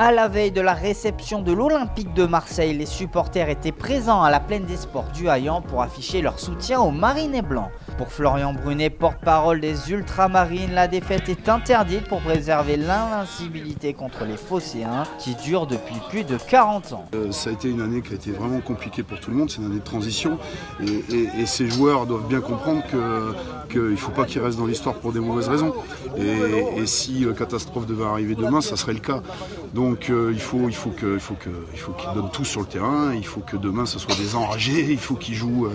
À la veille de la réception de l'Olympique de Marseille, les supporters étaient présents à la Plaine des Sports du Haillan pour afficher leur soutien aux Marinés Blancs. Pour Florian Brunet, porte-parole des Ultramarines, la défaite est interdite pour préserver l'invincibilité contre les Phocéens qui dure depuis plus de 40 ans. Ça a été une année qui a été vraiment compliquée pour tout le monde, c'est une année de transition et ces joueurs doivent bien comprendre qu'il ne faut pas qu'ils restent dans l'histoire pour des mauvaises raisons. Et si catastrophe devait arriver demain, ça serait le cas. Donc il faut qu'ils donnent tout sur le terrain, il faut que demain ce soit des enragés, il faut qu'ils jouent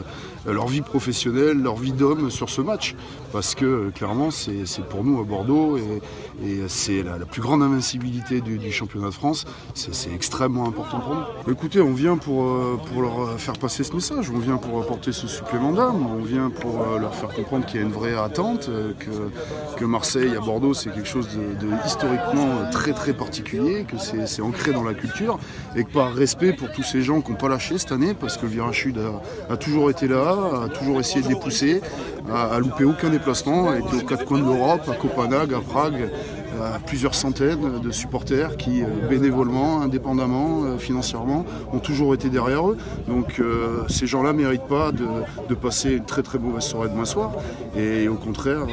leur vie professionnelle, leur vie d'homme sur ce match. Parce que clairement c'est pour nous à Bordeaux et c'est la plus grande invincibilité du championnat de France, c'est extrêmement important pour nous. Écoutez, on vient pour leur faire passer ce message, on vient pour apporter ce supplément d'âme, on vient pour leur faire comprendre qu'il y a une vraie attente, que Marseille à Bordeaux c'est quelque chose de historiquement très très particulier, que c'est ancré dans la culture et que par respect pour tous ces gens qui n'ont pas lâché cette année, parce que le Virage Sud a toujours été là, a toujours essayé de les pousser, a loupé aucun déplacement, a été aux quatre coins de l'Europe, à Copenhague, à Prague, à plusieurs centaines de supporters qui bénévolement, indépendamment, financièrement, ont toujours été derrière eux. Donc ces gens-là ne méritent pas de passer une très très mauvaise soirée demain soir. Et au contraire,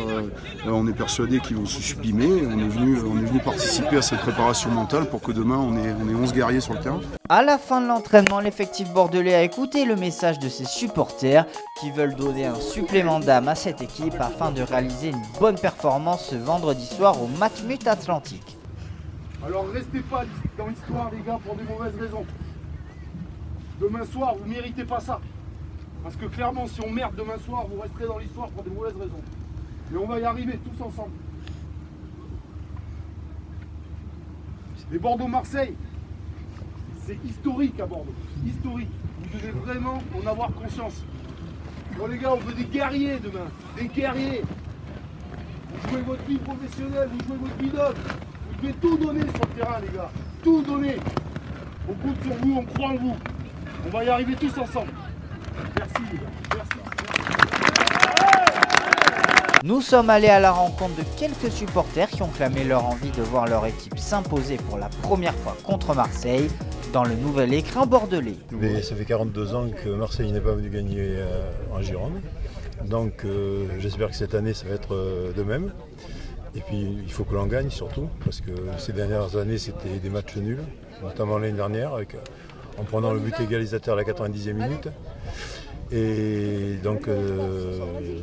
on est persuadé qu'ils vont se sublimer. On est venu participer à cette préparation mentale pour que demain on ait 11 guerriers sur le terrain. À la fin de l'entraînement, l'effectif bordelais a écouté le message de ses supporters qui veulent donner un supplément d'âme à cette équipe afin de réaliser une bonne performance ce vendredi soir au Matmut Atlantique. Alors restez pas dans l'histoire les gars pour des mauvaises raisons. Demain soir vous méritez pas ça. Parce que clairement si on merde demain soir vous resterez dans l'histoire pour des mauvaises raisons. Mais on va y arriver tous ensemble. Les Bordeaux-Marseille, c'est historique à Bordeaux, historique. Vous devez vraiment en avoir conscience. Bon les gars, on veut des guerriers demain, des guerriers. Vous jouez votre vie professionnelle, vous jouez votre vie d'homme. Vous devez tout donner sur le terrain les gars, tout donner. On compte sur vous, on croit en vous. On va y arriver tous ensemble. Merci les gars, merci. Nous sommes allés à la rencontre de quelques supporters qui ont clamé leur envie de voir leur équipe s'imposer pour la première fois contre Marseille dans le nouvel écrin bordelais. Mais ça fait 42 ans que Marseille n'est pas venu gagner en Gironde. Donc j'espère que cette année ça va être de même. Et puis il faut que l'on gagne surtout, parce que ces dernières années c'était des matchs nuls, notamment l'année dernière, en prenant le but égalisateur à la 90e minute. Et donc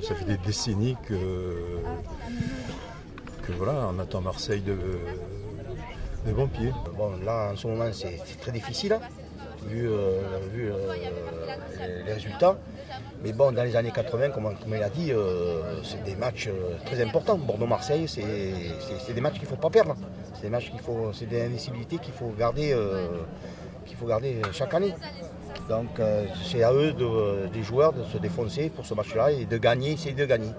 ça fait des décennies que voilà, on attend Marseille de bons pieds. Bon, là en ce moment c'est très difficile, vu les résultats. Mais bon, dans les années 80, comme il a dit, c'est des matchs très importants. Bordeaux-Marseille, c'est des matchs qu'il ne faut pas perdre. C'est des invincibilités qu'il faut garder chaque année. Donc c'est à eux, des joueurs, de se défoncer pour ce match-là et de gagner, essayer de gagner.